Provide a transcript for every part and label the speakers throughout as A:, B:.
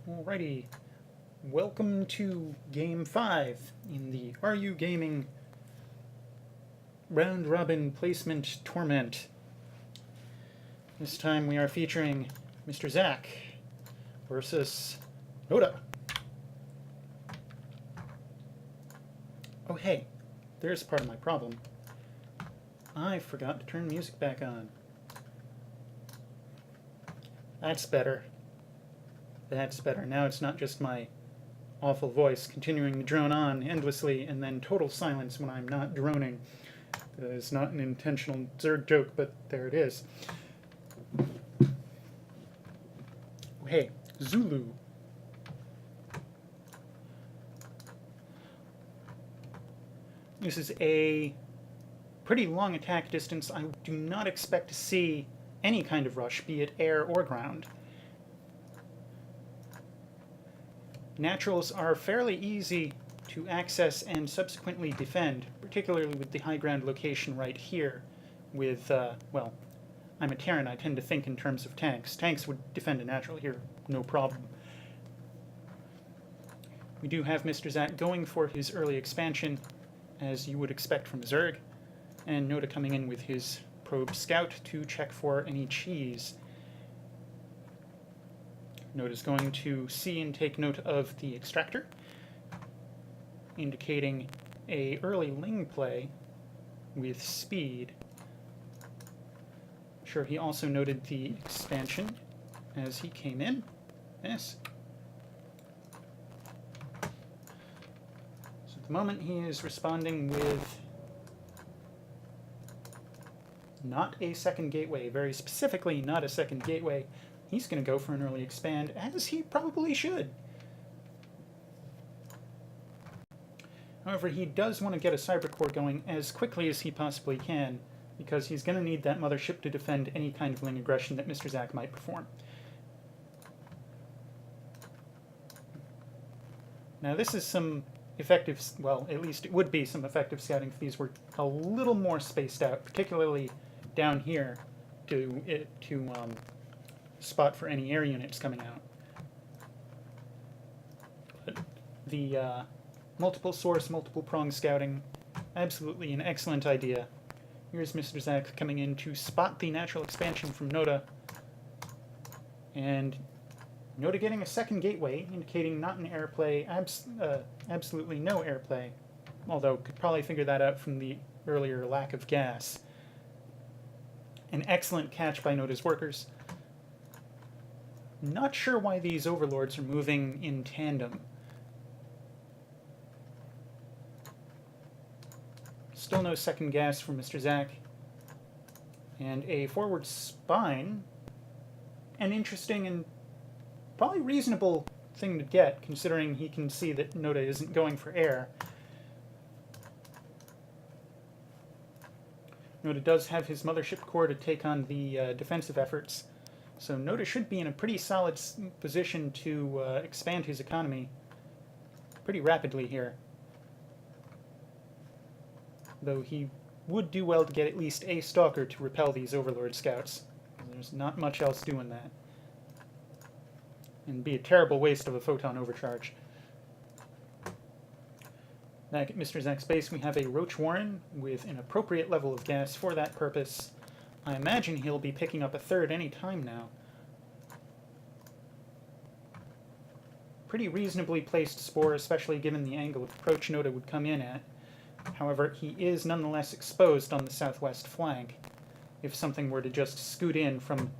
A: Alrighty, welcome to Game 5 in the Are You Gaming Round Robin Placement Torment. This time we are featuring mrxak versus Nota. Oh hey, there's part of my problem. I forgot to turn music back on. That's better. That's better. Now it's not just my awful voice continuing to drone on endlessly and then total silence when I'm not droning. That is not an intentional Zerg joke, but there it is. Oh, hey, Zulu. This is a pretty long attack distance. I do not expect to see any kind of rush, be it air or ground. Naturals are fairly easy to access and subsequently defend, particularly with the high ground location right here with, well, I'm a Terran, I tend to think in terms of tanks. Tanks would defend a natural here, no problem. We do have mrxak going for his early expansion, as you would expect from Zerg, and Nota coming in with his probe scout to check for any cheese. Nota's going to see and take note of the extractor, indicating a early Ling play with speed. Sure, he also noted the expansion as he came in. Yes. So at the moment he is responding with not a second gateway, very specifically not a second gateway. He's going to go for an early expand, as he probably should. However, he does want to get a cyber core going as quickly as he possibly can, because he's going to need that mothership to defend any kind of Ling aggression that mrxak might perform. Now this is some effective, well, at least it would be some effective scouting if these were a little more spaced out, particularly down here to spot for any air units coming out. But the multiple source, multiple prong scouting, absolutely an excellent idea. Here's mrxak coming in to spot the natural expansion from Nota, and Nota getting a second gateway, indicating not an airplay, absolutely no airplay, although could probably figure that out from the earlier lack of gas. An excellent catch by Nota's workers. Not sure why these overlords are moving in tandem. Still no second gas from mrxak. And a forward spine. An interesting and probably reasonable thing to get, considering he can see that Nota isn't going for air. Nota does have his mothership core to take on the defensive efforts. So Nota should be in a pretty solid position to expand his economy pretty rapidly here. Though he would do well to get at least a stalker to repel these overlord scouts. There's not much else doing that. And be a terrible waste of a photon overcharge. Back at mrxak's base we have a Roach Warren with an appropriate level of gas for that purpose. I imagine he'll be picking up a third any time now. Pretty reasonably placed spore, especially given the angle of approach Nota would come in at. However, he is nonetheless exposed on the southwest flank. If something were to just scoot in from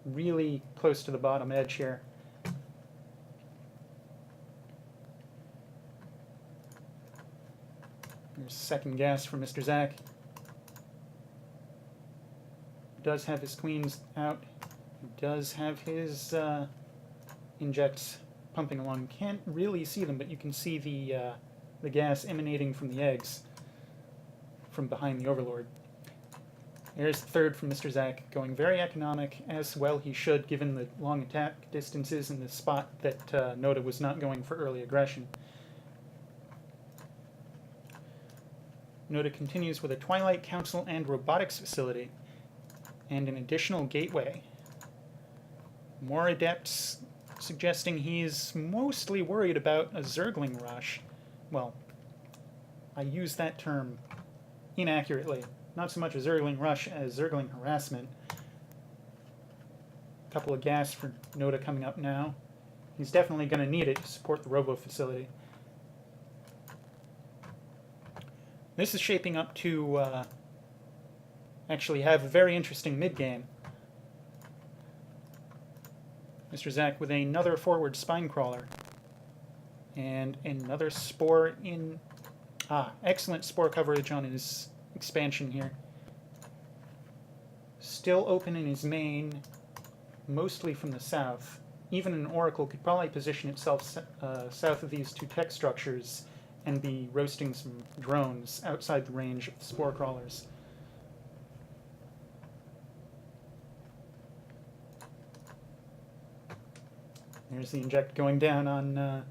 A: really close to the bottom edge here. There's second gas for mrxak. Does have his queens out. Does have his injects pumping along. Can't really see them, but you can see the gas emanating from the eggs from behind the overlord. There's the third from mrxak, going very economic, as well he should, given the long attack distances and the spot that Nota was not going for early aggression. Nota continues with a Twilight Council and robotics facility, and an additional gateway. More adepts suggesting he's mostly worried about a Zergling rush. Well, I use that term inaccurately. Not so much a Zergling rush as Zergling harassment. A couple of gas for Nota coming up now. He's definitely going to need it to support the robo facility. This is shaping up to actually have a very interesting mid-game. mrxak with another forward spine crawler. And another spore in... excellent spore coverage on his expansion here. Still open in his main, mostly from the south. Even an Oracle could probably position itself south of these two tech structures and be roasting some drones outside the range of the spore crawlers. There's the inject going down on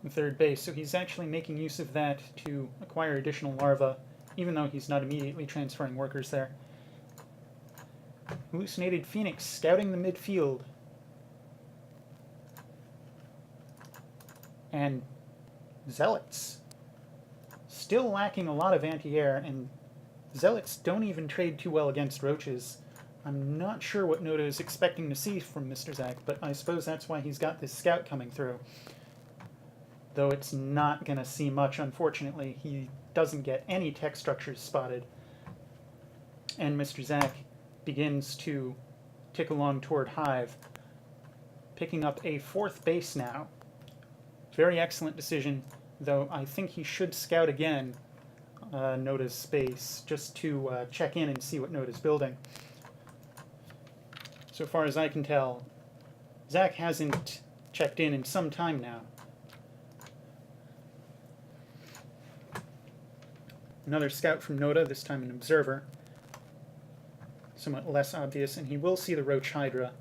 A: third base, so he's actually making use of that to acquire additional larvae, even though he's not immediately transferring workers there. Hallucinated Phoenix scouting the midfield. And Zealots. Still lacking a lot of anti-air, and Zealots don't even trade too well against roaches. I'm not sure what Nota is expecting to see from mrxak, but I suppose that's why he's got this scout coming through. Though it's not going to see much, unfortunately. He doesn't get any tech structures spotted. And mrxak begins to tick along toward Hive, picking up a fourth base now. Very excellent decision, though I think he should scout again Nota's space, just to check in and see what Nota's building. So far as I can tell, Zach hasn't checked in some time now. Another scout from Nota, this time an observer. Somewhat less obvious, and he will see the Roach Hydra.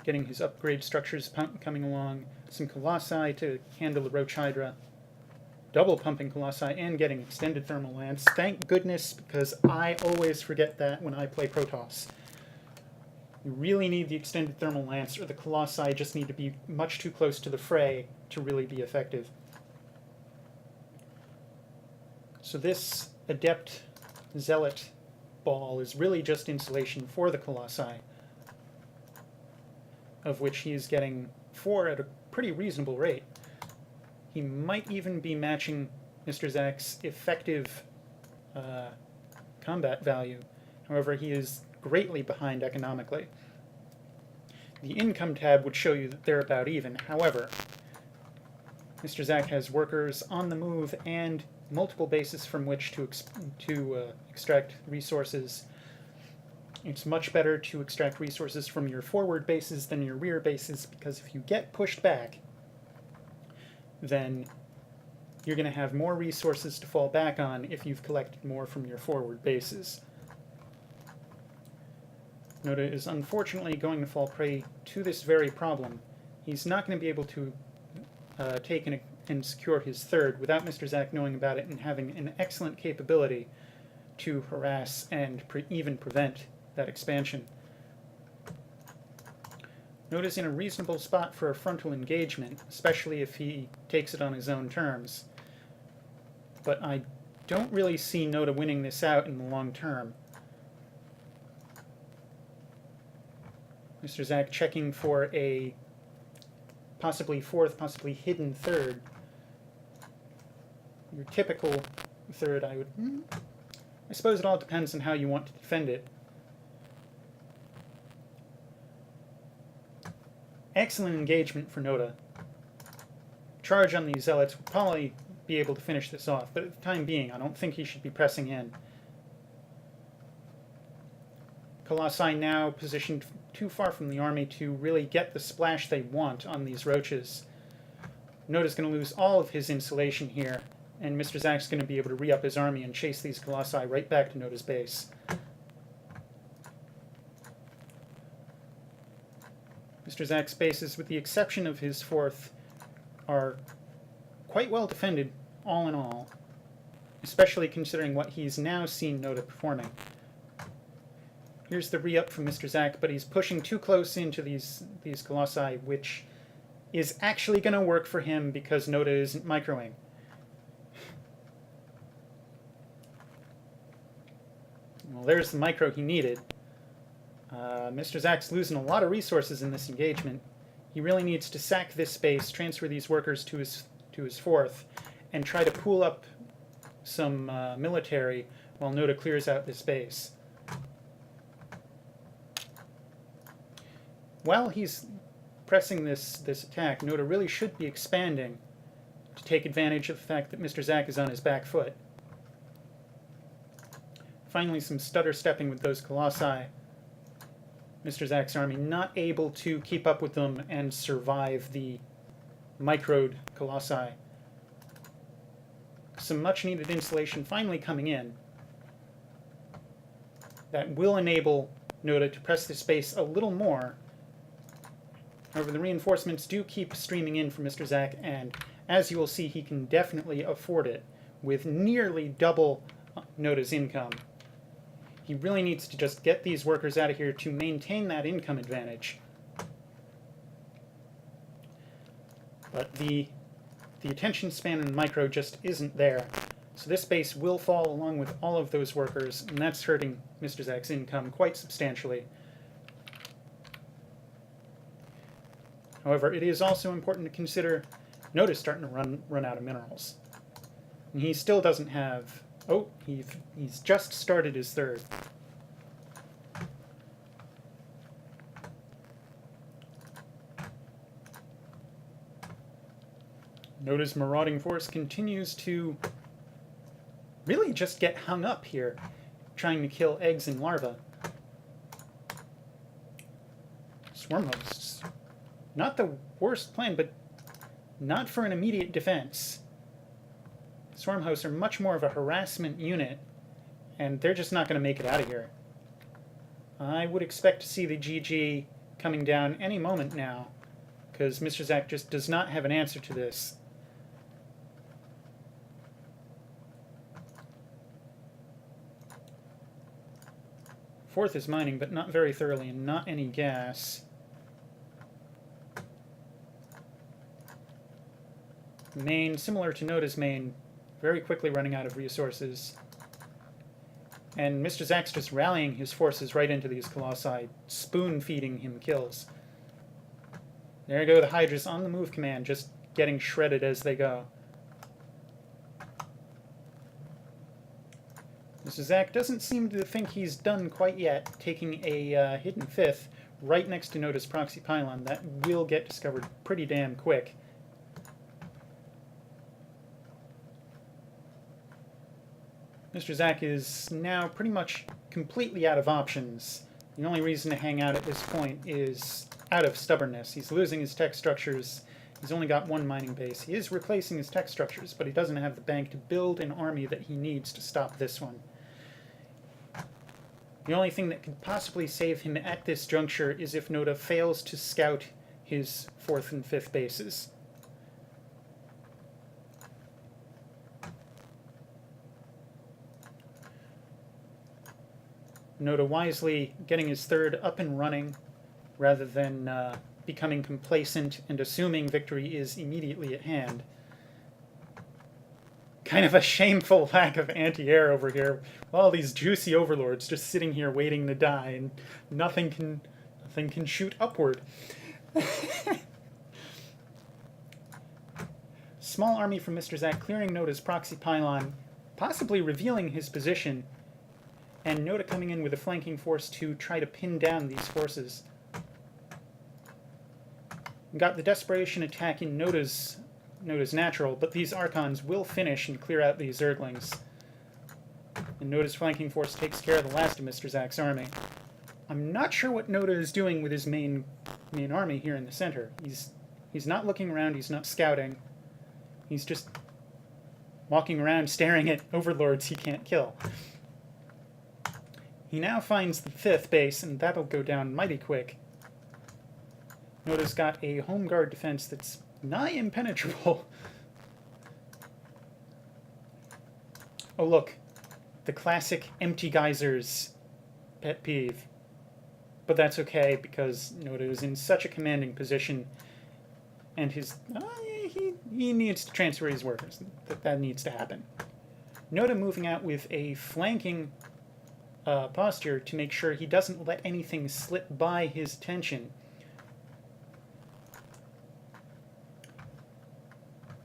A: Getting his upgrade structures coming along. Some Colossi to handle the Roach Hydra. Double pumping Colossi and getting extended thermal lance. Thank goodness, because I always forget that when I play Protoss. You really need the extended thermal lance, or the Colossi just need to be much too close to the fray to really be effective. So this Adept Zealot ball is really just insulation for the Colossi, of which he is getting 4 at a pretty reasonable rate. He might even be matching mrxak's effective combat value. However, he is greatly behind economically. The income tab would show you that they're about even. However, mrxak has workers on the move and multiple bases from which to extract resources. It's much better to extract resources from your forward bases than your rear bases, because if you get pushed back, then you're going to have more resources to fall back on if you've collected more from your forward bases. Nota is unfortunately going to fall prey to this very problem. He's not going to be able to take and secure his third without mrxak knowing about it and having an excellent capability to harass and even prevent that expansion. Nota's in a reasonable spot for a frontal engagement, especially if he takes it on his own terms. But I don't really see Nota winning this out in the long term. mrxak checking for a possibly fourth, possibly hidden third. Your typical third, I suppose it all depends on how you want to defend it. Excellent engagement for Nota. Charge on these Zealots will probably be able to finish this off, but at the time being, I don't think he should be pressing in. Colossi now positioned too far from the army to really get the splash they want on these roaches. Nota's going to lose all of his insulation here, and mrxak's going to be able to re-up his army and chase these Colossi right back to Nota's base. mrxak's bases, with the exception of his fourth, are quite well defended, all in all, especially considering what he's now seen Nota performing. Here's the re-up from mrxak, but he's pushing too close into these colossi, which is actually going to work for him because Nota isn't microing. Well, there's the micro he needed. mrxak's losing a lot of resources in this engagement. He really needs to sack this space, transfer these workers to his fourth, and try to pool up some military while Nota clears out this base. While he's pressing this attack, Nota really should be expanding to take advantage of the fact that mrxak is on his back foot. Finally, some stutter stepping with those colossi. mrxak's army not able to keep up with them and survive the microed colossi. Some much needed insulation finally coming in that will enable Nota to press this base a little more. However, the reinforcements do keep streaming in from mrxak, and as you will see, he can definitely afford it with nearly double Nota's income. He really needs to just get these workers out of here to maintain that income advantage. But the attention span in micro just isn't there. So this base will fall along with all of those workers, and that's hurting mrxak's income quite substantially. However, it is also important to consider Nota's starting to run out of minerals. And he still doesn't have... Oh, he's just started his third. Nota's marauding force continues to really just get hung up here, trying to kill eggs and larvae. Swarm hosts. Not the worst plan, but not for an immediate defense. Swarm hosts are much more of a harassment unit, and they're just not going to make it out of here. I would expect to see the GG coming down any moment now, because mrxak just does not have an answer to this. Fourth is mining, but not very thoroughly, and not any gas. Main, similar to Nota's main, very quickly running out of resources. And mrxak's just rallying his forces right into these colossi, spoon-feeding him kills. There go the Hydras on the move command, just getting shredded as they go. mrxak doesn't seem to think he's done quite yet, taking a hidden fifth right next to Nota's proxy pylon. That will get discovered pretty damn quick. mrxak is now pretty much completely out of options. The only reason to hang out at this point is out of stubbornness. He's losing his tech structures. He's only got one mining base. He is replacing his tech structures, but he doesn't have the bank to build an army that he needs to stop this one. The only thing that could possibly save him at this juncture is if Nota fails to scout his fourth and fifth bases. Nota wisely getting his third up and running rather than becoming complacent and assuming victory is immediately at hand. Kind of a shameful lack of anti-air over here. All these juicy overlords just sitting here waiting to die, and nothing can shoot upward. Small army from mrxak clearing Nota's proxy pylon, possibly revealing his position, and Nota coming in with a flanking force to try to pin down these forces. Got the desperation attack in Nota's natural, but these Archons will finish and clear out these Zerglings. And Nota's flanking force takes care of the last of mrxak's army. I'm not sure what Nota is doing with his main army here in the center. He's not looking around, he's not scouting. He's just walking around staring at overlords he can't kill. He now finds the fifth base, and that'll go down mighty quick. Nota's got a home guard defense that's nigh impenetrable. Oh look, the classic empty geysers pet peeve. but that's okay because Nota is in such a commanding position, and he needs to transfer his workers. That needs to happen. Nota moving out with a flanking posture to make sure he doesn't let anything slip by his attention.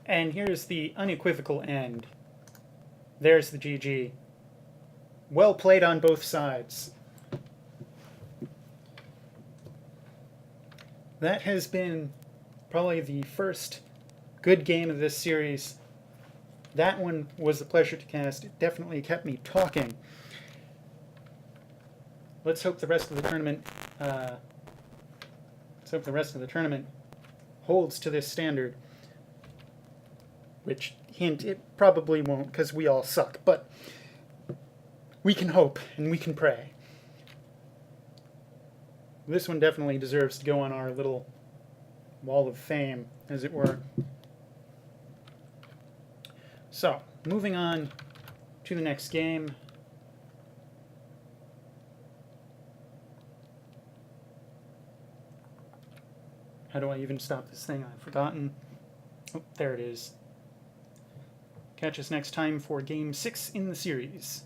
A: And here's the unequivocal end. There's the GG. Well played on both sides. That has been probably the first good game of this series. That one was a pleasure to cast. It definitely kept me talking. Let's hope the rest of the tournament holds to this standard. Which, hint, it probably won't because we all suck, but we can hope and we can pray. This one definitely deserves to go on our little wall of fame, as it were. So, moving on to the next game. How do I even stop this thing? I've forgotten. Oh, there it is. Catch us next time for Game 6 in the series.